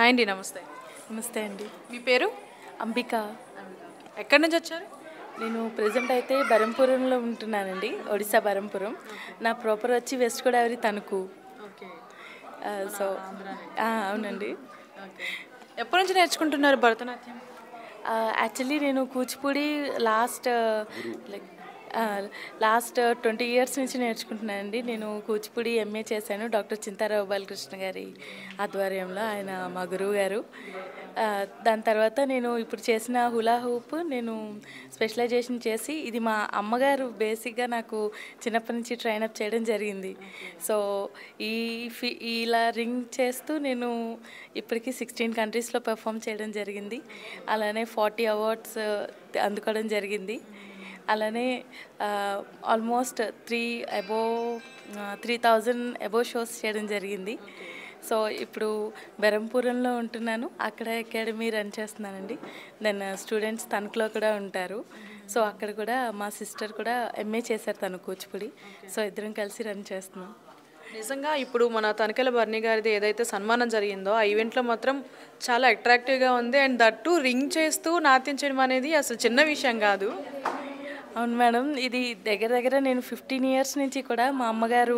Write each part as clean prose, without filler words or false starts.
Hi అండి, నమస్తే. నమస్తే అండి. మీ పేరు? అంబిక. ఎక్కడి నుంచి వచ్చారు? నేను ప్రెజెంట్ అయితే బరంపురంలో ఉంటున్నానండి, ఒడిశా బరంపురం. నా ప్రాపర్ వచ్చి west Godavari Tanuku. Okay. So అవునండి. ఓకే. ఎప్పటి నుంచి నేర్చుకుంటున్నారు భరతనాట్యం? యాక్చువల్లీ నేను Kuchipudi last like last 20 years నుంచి నేర్చుకుంటున్నానండి. నేను కూచిపూడి ఎంఏ చేశాను డాక్టర్ చింతారావు బాలకృష్ణ గారి ఆధ్వర్యంలో, ఆయన మా గురువు గారు. దాని తర్వాత నేను ఇప్పుడు చేసిన హులా హూప్ నేను స్పెషలైజేషన్ చేసి, ఇది మా అమ్మగారు బేసిక్గా నాకు చిన్నప్పటి నుంచి ట్రైనప్ చేయడం జరిగింది. సో ఇలా రింగ్ చేస్తూ నేను ఇప్పటికీ 16 కంట్రీస్లో పెర్ఫామ్ చేయడం జరిగింది. అలానే 40 అవార్డ్స్ అందుకోవడం జరిగింది. అలానే ఆల్మోస్ట్ 3000 అబోవ్ షోస్ చేయడం జరిగింది. సో ఇప్పుడు బెరంపురంలో ఉంటున్నాను, అక్కడ అకాడమీ రన్ చేస్తున్నానండి. దెన్ స్టూడెంట్స్ తణుకులో కూడా ఉంటారు. సో అక్కడ కూడా మా సిస్టర్ కూడా ఎంఏ చేశారు తను కూచిపూడి. సో ఇద్దరం కలిసి రన్ చేస్తున్నాం. నిజంగా ఇప్పుడు మన తనికెళ్ళ భరణి గారిది ఏదైతే సన్మానం జరిగిందో ఆ ఈవెంట్లో మాత్రం చాలా అట్రాక్టివ్గా ఉంది. అండ్ దట్టు రింగ్ చేస్తూ నాట్యం చేయడం అనేది అసలు చిన్న విషయం కాదు. అవును మేడం, ఇది దగ్గర దగ్గర నేను 15 ఇయర్స్ నుంచి కూడా మా అమ్మగారు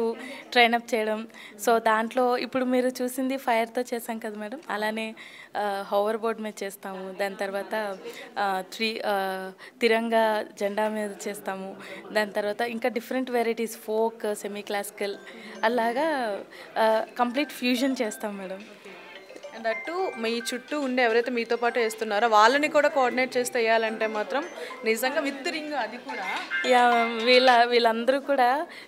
ట్రైనప్ చేయడం. సో దాంట్లో ఇప్పుడు మీరు చూసింది ఫైర్తో చేసాం కదా మేడం, అలానే హోవర్ బోర్డ్ మీద చేస్తాము. దాని తర్వాత తిరంగా జెండా మీద చేస్తాము. దాని తర్వాత ఇంకా different varieties, folk, semi classical, అలాగా కంప్లీట్ ఫ్యూజన్ చేస్తాం మేడం. అండ్ అటు మీ చుట్టూ ఉండే ఎవరైతే మీతో పాటు వేస్తున్నారో వాళ్ళని కూడా కోఆర్డినేట్ చేస్తే వేయాలంటే మాత్రం నిజంగా విత్ రింగ్, అది కూడా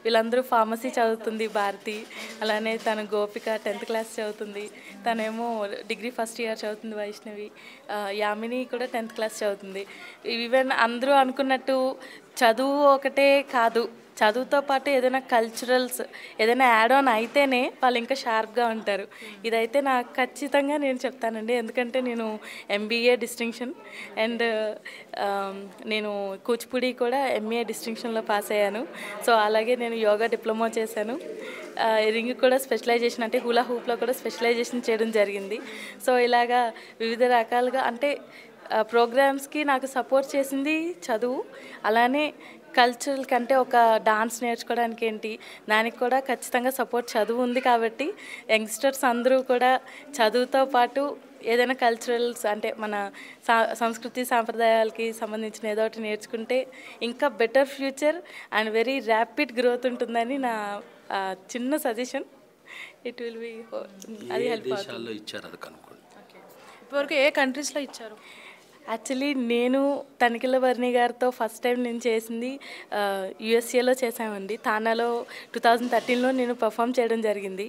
వీళ్ళందరూ ఫార్మసీ చదువుతుంది భారతి. అలానే తను గోపిక 10th క్లాస్ చదువుతుంది. తనేమో డిగ్రీ ఫస్ట్ ఇయర్ చదువుతుంది వైష్ణవి. యామిని కూడా 10th క్లాస్ చదువుతుంది. ఈవెన్ అందరూ అనుకున్నట్టు చదువు ఒకటే కాదు, చదువుతో పాటు ఏదైనా కల్చరల్స్ ఏదైనా యాడ్ ఆన్ అయితేనే వాళ్ళు ఇంకా షార్ప్గా ఉంటారు. ఇదైతే నాకు ఖచ్చితంగా నేను చెప్తానండి, ఎందుకంటే నేను ఎంబీఏ డిస్టింక్షన్ అండ్ నేను కూచిపూడి కూడా ఎంఏ డిస్టింక్షన్లో పాస్ అయ్యాను. సో అలాగే నేను యోగా డిప్లొమా చేశాను. రింగ్ కూడా స్పెషలైజేషన్, అంటే హులా హూప్లో కూడా స్పెషలైజేషన్ చేయడం జరిగింది. సో ఇలాగా వివిధ రకాలుగా అంటే ప్రోగ్రామ్స్కి నాకు సపోర్ట్ చేసింది చదువు. అలానే కల్చరల్ కంటే ఒక డాన్స్ నేర్చుకోవడానికి ఏంటి, దానికి కూడా ఖచ్చితంగా సపోర్ట్ చదువు ఉంది. కాబట్టి యంగ్స్టర్స్ అందరూ కూడా చదువుతో పాటు ఏదైనా కల్చరల్స్ అంటే మన సంస్కృతి సాంప్రదాయాలకి సంబంధించిన ఏదో ఒకటి నేర్చుకుంటే ఇంకా better future and very rapid growth ఉంటుందని నా చిన్న సజెషన్. ఇట్ విల్ బి అది హెల్ప్ అవుతుంది. ఇప్పటివరకు ఏ కంట్రీస్లో ఇచ్చారు? యాక్చువల్లీ నేను తనికెళ్ళ భరణి గారితో ఫస్ట్ టైం నేను చేసింది యుఎస్ఏలో చేసామండి. తానాలో 2013లో నేను పర్ఫామ్ చేయడం జరిగింది.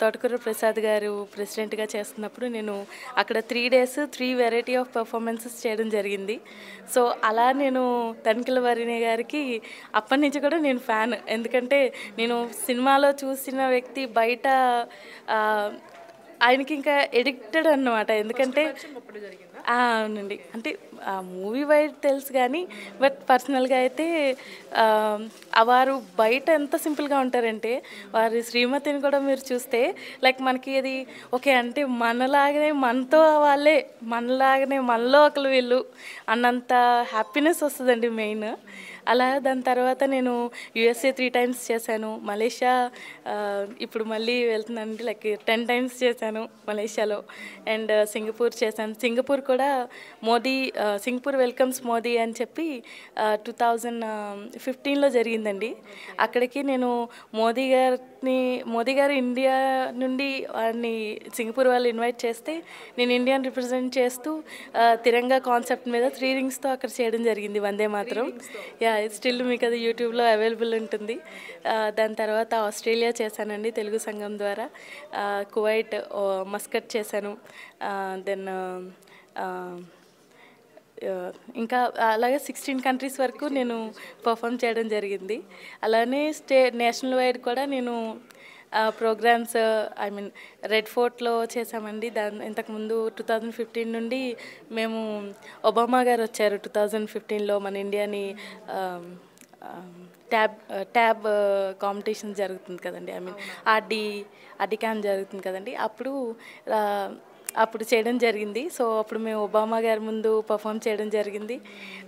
తోటకూర ప్రసాద్ గారు ప్రెసిడెంట్గా చేస్తున్నప్పుడు నేను అక్కడ 3 days 3 వెరైటీ ఆఫ్ పర్ఫార్మెన్సెస్ చేయడం జరిగింది. సో అలా నేను తనికెళ్ళ భరణి గారికి అప్పటి నుంచి కూడా నేను ఫ్యాన్. ఎందుకంటే నేను సినిమాలో చూసిన వ్యక్తి బయట ఆయనకి ఇంకా ఎడిక్టెడ్ అన్నమాట. ఎందుకంటే అవునండి, అంటే ఆ మూవీ వైడ్ తెలుసు కానీ బట్ పర్సనల్గా అయితే వారు బయట ఎంత సింపుల్గా ఉంటారంటే, వారి శ్రీమతిని కూడా మీరు చూస్తే లైక్ మనకి అది ఓకే అంటే మనలాగనే మనలో ఒకరు వీళ్ళు అన్నంత హ్యాపీనెస్ వస్తుందండి మెయిన్. అలా దాని తర్వాత నేను యుఎస్ఏ 3 times చేశాను. మలేషియా ఇప్పుడు మళ్ళీ వెళ్తున్నానండి, లైక్ 10 times చేశాను మలేషియాలో. అండ్ సింగపూర్ చేశాను. సింగపూర్ కూడా సింగపూర్ వెల్కమ్స్ మోదీ అని చెప్పి 2015లో జరిగిందండి. అక్కడికి నేను మోదీ గారు ఇండియా నుండి వారిని సింగపూర్ వాళ్ళు ఇన్వైట్ చేస్తే నేను ఇండియాని రిప్రజెంట్ చేస్తూ తిరంగా కాన్సెప్ట్ మీద 3 రింగ్స్తో అక్కడ చేయడం జరిగింది, వందే మాత్రం. స్టిల్ మీకు అది యూట్యూబ్లో అవైలబుల్ ఉంటుంది. దాని తర్వాత ఆస్ట్రేలియా చేశానండి తెలుగు సంఘం ద్వారా. కువైట్, మస్కట్ చేశాను. దెన్ ఇంకా అలాగే 16 కంట్రీస్ వరకు నేను పర్ఫామ్ చేయడం జరిగింది. అలానే నేషనల్ వైడ్ కూడా నేను ప్రోగ్రామ్స్ రెడ్ ఫోర్ట్లో చేసామండి. ఇంతకుముందు 2015 నుండి మేము ఒబామా గారు వచ్చారు 2015లో మన ఇండియాని ట్యాబ్ కాంపిటీషన్ జరుగుతుంది కదండి, ఆర్డీ క్యాంప్ జరుగుతుంది కదండి. అప్పుడు అప్పుడు చేయడం జరిగింది. సో అప్పుడు మేము ఒబామా గారి ముందు పర్ఫామ్ చేయడం జరిగింది.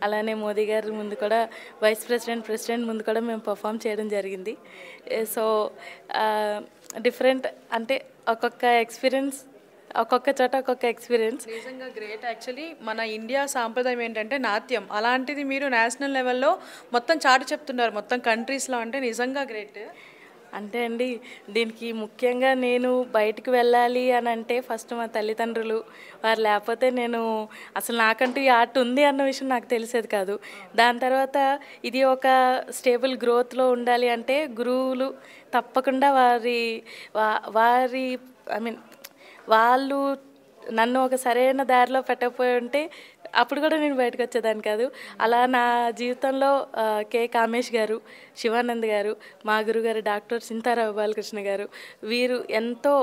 అలానే మోదీ గారి ముందు కూడా, వైస్ ప్రెసిడెంట్ ముందు కూడా మేము పర్ఫామ్ చేయడం జరిగింది. సో డిఫరెంట్ అంటే ఒక్కొక్క ఎక్స్పీరియన్స్, ఒక్కొక్క చోట ఒక్కొక్క ఎక్స్పీరియన్స్. నిజంగా గ్రేట్. యాక్చువల్లీ మన ఇండియా సాంప్రదాయం ఏంటంటే నాట్యం, అలాంటిది మీరు నేషనల్ లెవెల్లో మొత్తం చాటి చెప్తున్నారు మొత్తం కంట్రీస్లో, అంటే నిజంగా గ్రేట్. అంటే అండి, దీనికి ముఖ్యంగా నేను బయటకు వెళ్ళాలి అని అంటే ఫస్ట్ మా తల్లిదండ్రులు వారు లేకపోతే నేను అసలు నాకంటూ ఈ ఆర్ట్ ఉంది అన్న విషయం నాకు తెలిసేది కాదు. దాని తర్వాత ఇది ఒక స్టేబుల్ గ్రోత్లో ఉండాలి అంటే గురువులు తప్పకుండా వారి ఐ మీన్ వాళ్ళు నన్ను ఒక సరైన దారిలో పెట్టకపోయి ఉంటే అప్పుడు కూడా నేను బయటకు వచ్చేదాన్ని కాదు. అలా నా జీవితంలో కె కామేష్ గారు, శివానంద్ గారు, మా గురుగారు డాక్టర్ సింతారావు బాలకృష్ణ గారు, వీరు ఎంతో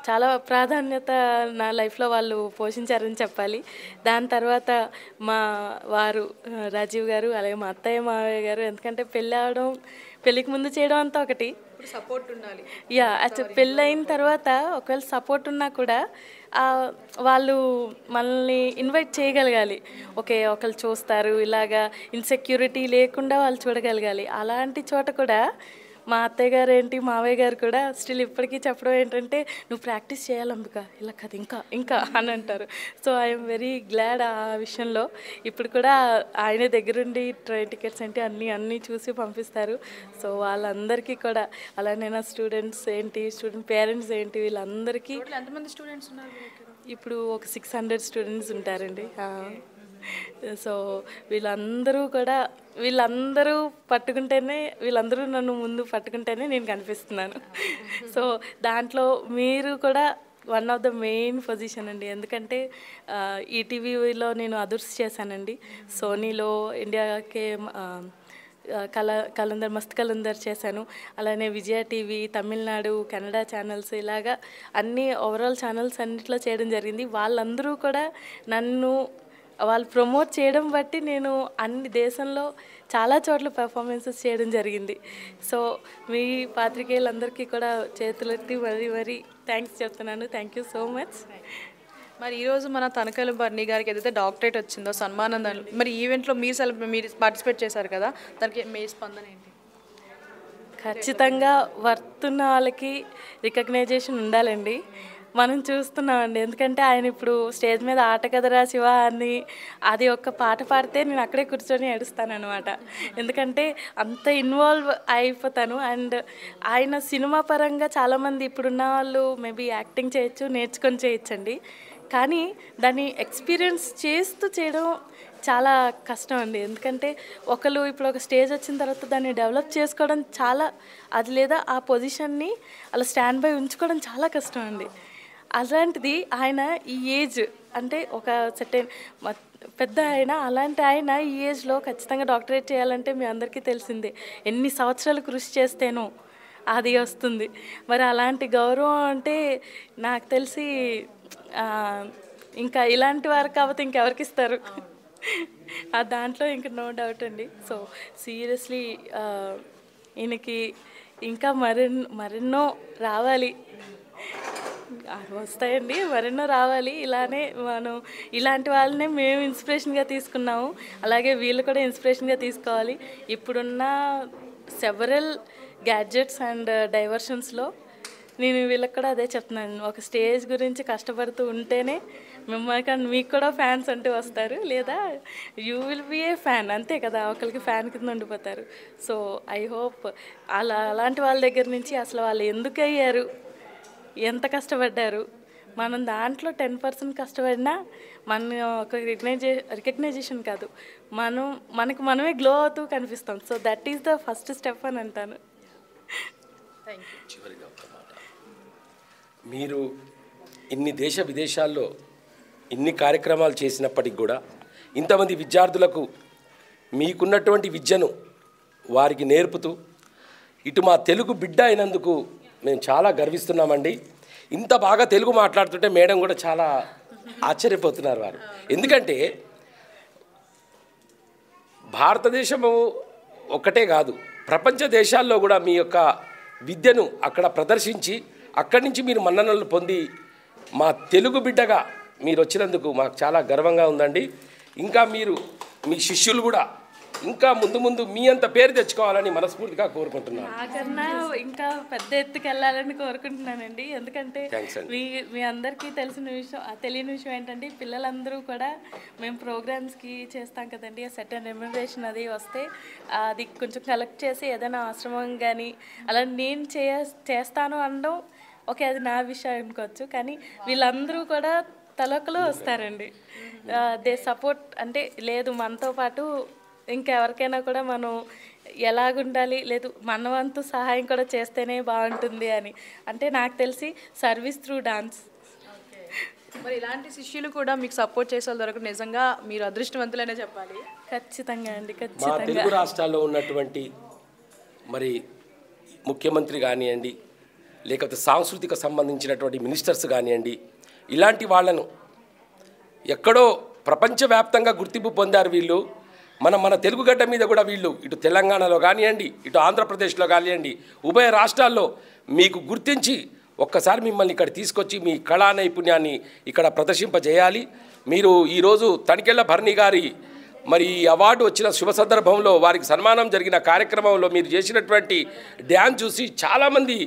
చాలా ప్రాధాన్యత నా లైఫ్లో వాళ్ళు పోషించారని చెప్పాలి. దాని తర్వాత మా వారు రాజీవ్ గారు, అలాగే మా అత్తయ్య మావయ్య గారు. ఎందుకంటే పెళ్ళికి ముందు చేయడం అంతా ఒకటి, సపోర్ట్ ఉండాలి. యా, పెళ్ళైన తర్వాత ఒకవేళ సపోర్ట్ ఉన్నా కూడా వాళ్ళు మనల్ని ఇన్వైట్ చేయగలగాలి. ఓకే, ఒకళ్ళు చూస్తారు, ఇలాగా ఇన్సెక్యూరిటీ లేకుండా వాళ్ళు చూడగలగాలి. అలాంటి చోట కూడా మా అత్తయ్య గారు ఏంటి, మావయ్య గారు కూడా స్టిల్ ఇప్పటికీ చెప్పడం ఏంటంటే, నువ్వు ప్రాక్టీస్ చేయాలి అంబిక, ఇలా కాదు ఇంకా ఇంకా అని అంటారు. సో ఐఎమ్ వెరీ గ్లాడ్ ఆ విషయంలో. ఇప్పుడు కూడా ఆయన దగ్గరుండి ట్రైన్ టికెట్స్ ఏంటి అన్నీ చూసి పంపిస్తారు. సో వాళ్ళందరికీ కూడా, అలానే నా స్టూడెంట్స్ ఏంటి, స్టూడెంట్ పేరెంట్స్ ఏంటి, వీళ్ళందరికీ. ఎంతమంది స్టూడెంట్స్ ఉన్నారు? ఇప్పుడు ఒక 600 స్టూడెంట్స్ ఉంటారండి. సో వీళ్ళందరూ పట్టుకుంటేనే, వీళ్ళందరూ నన్ను ముందు పట్టుకుంటేనే నేను కనిపిస్తున్నాను. సో దాంట్లో మీరు కూడా one of the main position అండి. ఎందుకంటే ఈటీవీలో నేను అదుర్స్ చేశానండి, సోనీలో ఇండియాకే మస్త్ కలందర్ చేశాను, అలానే విజయ టీవీ, తమిళనాడు, కన్నడ ఛానల్స్, ఇలాగా అన్ని ఓవరాల్ ఛానల్స్ అన్నిట్లో చేయడం జరిగింది. వాళ్ళందరూ కూడా వాళ్ళు ప్రమోట్ చేయడం బట్టి నేను అన్ని దేశంలో చాలా చోట్ల పెర్ఫార్మెన్సెస్ చేయడం జరిగింది. సో మీ పాత్రికేయులందరికీ కూడా చేతులెత్తి మరీ థ్యాంక్స్ చెప్తున్నాను. Thank you so much. మరి ఈరోజు మన తనకల బర్నీ గారికి ఏదైతే డాక్టరేట్ వచ్చిందో, సన్మానం, మరి ఈవెంట్లో మీరు పార్టిసిపేట్ చేశారు కదా, దానికి మీ స్పందన ఏంటి? ఖచ్చితంగా వర్తున్న వాళ్ళకి రికగ్నైజేషన్ ఉండాలండి. మనం చూస్తున్నామండి. ఎందుకంటే ఆయన ఇప్పుడు స్టేజ్ మీద ఆట కదరా శివ అని అది ఒక్క పాట పాడితే నేను అక్కడే కూర్చొని ఏడుస్తానన్నమాట. ఎందుకంటే అంత ఇన్వాల్వ్ అయిపోతాను. అండ్ ఆయన సినిమా పరంగా చాలామంది ఇప్పుడున్న వాళ్ళు మేబీ యాక్టింగ్ చేయొచ్చు, నేర్చుకొని చేయొచ్చండి. కానీ దాన్ని ఎక్స్పీరియన్స్ చేస్తూ చేయడం చాలా కష్టం అండి. ఎందుకంటే ఒకళ్ళు ఇప్పుడు ఒక స్టేజ్ వచ్చిన తర్వాత దాన్ని డెవలప్ చేసుకోవడం అది లేదా ఆ పొజిషన్ని అలా స్టాండ్ బై ఉంచుకోవడం చాలా కష్టం అండి. అలాంటిది ఆయన ఈ ఏజ్ అంటే ఒక సర్టెన్ పెద్ద అలాంటి ఆయన ఈ ఏజ్లో ఖచ్చితంగా డాక్టరేట్ చేయాలంటే మీ అందరికీ తెలిసిందే ఎన్ని సంవత్సరాలు కృషి చేస్తేనో అది వస్తుంది. మరి అలాంటి గౌరవం అంటే నాకు తెలిసి ఇంకా ఇలాంటి వారు కాబట్టి ఇంకెవరికి ఇస్తారు? ఆ దాంట్లో ఇంక నో డౌట్ అండి. సో సీరియస్లీ ఈయనకి ఇంకా మరెన్నో రావాలి, వస్తాయండి, మరెన్నో రావాలి. ఇలాంటి వాళ్ళనే మేము ఇన్స్పిరేషన్గా తీసుకున్నాము, అలాగే వీళ్ళు కూడా ఇన్స్పిరేషన్గా తీసుకోవాలి. ఇప్పుడున్న సెవరల్ గ్యాడ్జెట్స్ అండ్ డైవర్షన్స్లో నేను వీళ్ళకి కూడా అదే చెప్తున్నాను. ఒక స్టేజ్ గురించి కష్టపడుతూ ఉంటేనే మీకు కూడా ఫ్యాన్స్ అంటూ వస్తారు, లేదా you will be a fan, అంతే కదా, ఒకరికి ఫ్యాన్ కింద ఉండిపోతారు. సో ఐ హోప్ అలాంటి వాళ్ళ దగ్గర నుంచి అసలు వాళ్ళు ఎందుకు అయ్యారు, ఎంత కష్టపడ్డారు, మనం దాంట్లో 10% కష్టపడినా మన ఒక రికగ్నైజేషన్ కాదు, మనమే గ్లో అవుతూ కనిపిస్తాం. So that is the first step అని అంటాను. చివరిగా ఒక మాట, మీరు ఇన్ని దేశ విదేశాల్లో ఇన్ని కార్యక్రమాలు చేసినప్పటికి కూడా ఇంతమంది విద్యార్థులకు మీకున్నటువంటి విద్యను వారికి నేర్పుతూ ఇటు మా తెలుగు బిడ్డ అయినందుకు మేము చాలా గర్విస్తున్నామండి. ఇంత బాగా తెలుగు మాట్లాడుతుంటే మేడం కూడా చాలా ఆశ్చర్యపోతున్నారు వారు. ఎందుకంటే భారతదేశము ఒక్కటే కాదు, ప్రపంచ దేశాల్లో కూడా మీ యొక్క విద్యను అక్కడ ప్రదర్శించి అక్కడి నుంచి మీరు మన్ననలు పొంది మా తెలుగు బిడ్డగా మీరు వచ్చినందుకు మాకు చాలా గర్వంగా ఉందండి. ఇంకా మీరు మీ శిష్యులు కూడా ఇంకా ముందు ముందు మీ అంత పేరు తెచ్చుకోవాలని మనస్ఫూర్తిగా కోరుకుంటున్నాను. నాకన్నా ఇంకా పెద్ద ఎత్తుకు వెళ్ళాలని కోరుకుంటున్నానండి. ఎందుకంటే మీ అందరికీ తెలియని విషయం ఏంటంటే పిల్లలందరూ కూడా మేము ప్రోగ్రామ్స్కి చేస్తాం కదండి, సెటన్ రెమ్యునరేషన్ అది వస్తే అది కొంచెం కలెక్ట్ చేసి ఏదైనా ఆశ్రమం కానీ అలా నేను చేస్తాను అనడం ఓకే, అది నా విషయం అనుకోవచ్చు. కానీ వీళ్ళందరూ కూడా తలొకలు వస్తారండి. దే సపోర్ట్ అంటే లేదు మనతో పాటు ఇంకెవరికైనా కూడా మనం ఎలాగుండాలి, లేదు మన వంతు సహాయం కూడా చేస్తేనే బాగుంటుంది అని. అంటే నాకు తెలిసి సర్వీస్ త్రూ డాన్స్. మరి ఇలాంటి శిష్యులు కూడా మీకు సపోర్ట్ చేసే వాళ్ళు దొరకడం నిజంగా మీరు అదృష్టవంతులనే చెప్పాలి. ఖచ్చితంగా అండి, మా ఖచ్చితంగా. తెలుగు రాష్ట్రాల్లో ఉన్నటువంటి మరి ముఖ్యమంత్రి కానివ్వండి, లేకపోతే సాంస్కృతిక సంబంధించినటువంటి మినిస్టర్స్ కానివ్వండి, ఇలాంటి వాళ్ళను ఎక్కడో ప్రపంచవ్యాప్తంగా గుర్తింపు పొందారు వీళ్ళు. మన తెలుగు గడ్డ మీద కూడా వీళ్ళు ఇటు తెలంగాణలో కానివ్వండి, ఇటు ఆంధ్రప్రదేశ్లో కానివ్వండి, ఉభయ రాష్ట్రాల్లో మీకు గుర్తించి ఒక్కసారి మిమ్మల్ని ఇక్కడ తీసుకొచ్చి మీ కళా నైపుణ్యాన్ని ఇక్కడ ప్రదర్శింపజేయాలి. మీరు ఈరోజు తనికెళ్ళ భరణి గారి మరి ఈ అవార్డు వచ్చిన శుభ సందర్భంలో వారికి సన్మానం జరిగిన కార్యక్రమంలో మీరు చేసినటువంటి డ్యాన్స్ చూసి చాలామంది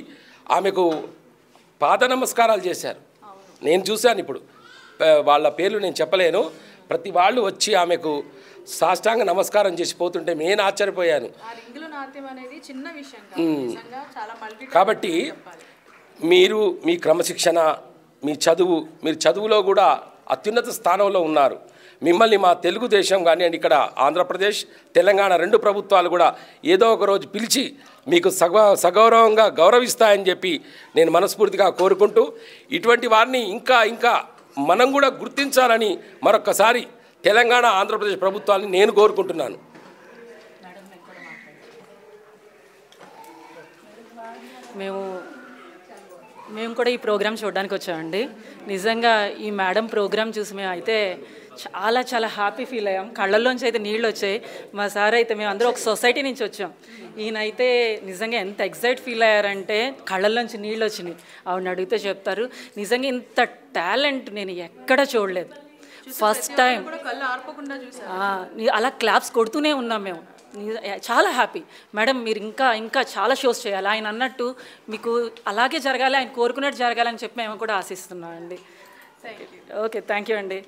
ఆమెకు పాద నమస్కారాలు చేశారు. నేను చూశాను. ఇప్పుడు వాళ్ళ పేర్లు నేను చెప్పలేను. ప్రతి వాళ్ళు వచ్చి ఆమెకు సాష్టాంగ నమస్కారం చేసి పోతుంటే నేను ఆశ్చర్యపోయాను. కాబట్టి మీరు మీ క్రమశిక్షణ, మీరు చదువులో కూడా అత్యున్నత స్థానంలో ఉన్నారు. మిమ్మల్ని మా తెలుగుదేశం కానివ్వండి, ఇక్కడ ఆంధ్రప్రదేశ్ తెలంగాణ రెండు ప్రభుత్వాలు కూడా ఏదో ఒక రోజు పిలిచి మీకు సగౌరవంగా గౌరవిస్తాయని చెప్పి నేను మనస్ఫూర్తిగా కోరుకుంటూ, ఇటువంటి వారిని ఇంకా మనం కూడా గుర్తించాలని మరొక్కసారి తెలంగాణ ఆంధ్రప్రదేశ్ ప్రభుత్వాన్ని నేను కోరుకుంటున్నాను. మేము కూడా ఈ ప్రోగ్రాం చూడడానికి వచ్చామండి. నిజంగా ఈ మేడం ప్రోగ్రాం చూసి మేము అయితే చాలా హ్యాపీ ఫీల్ అయ్యాం. కళ్ళల్లోంచి అయితే నీళ్ళు వచ్చాయి. మా సార్ అయితే మేము అందరూ ఒక సొసైటీ నుంచి వచ్చాం. ఈయనైతే నిజంగా ఎంత ఎక్సైట్ ఫీల్ అయ్యారంటే కళ్ళల్లోంచి నీళ్ళు వచ్చినాయి. ఆవిడని అడిగితే చెప్తారు, నిజంగా ఇంత టాలెంట్ నేను ఎక్కడ చూడలేదు. ఫస్ట్ టైం అలా క్లాప్స్ కొడుతూనే ఉన్నాం మేము. చాలా హ్యాపీ మేడం. మీరు ఇంకా చాలా షోస్ చేయాలి. ఆయన అన్నట్టు మీకు అలాగే జరగాలి, ఆయన కోరుకున్నట్టు జరగాలని చెప్పి మేము కూడా ఆశిస్తున్నాం అండి. ఓకే, థ్యాంక్ యూ అండి.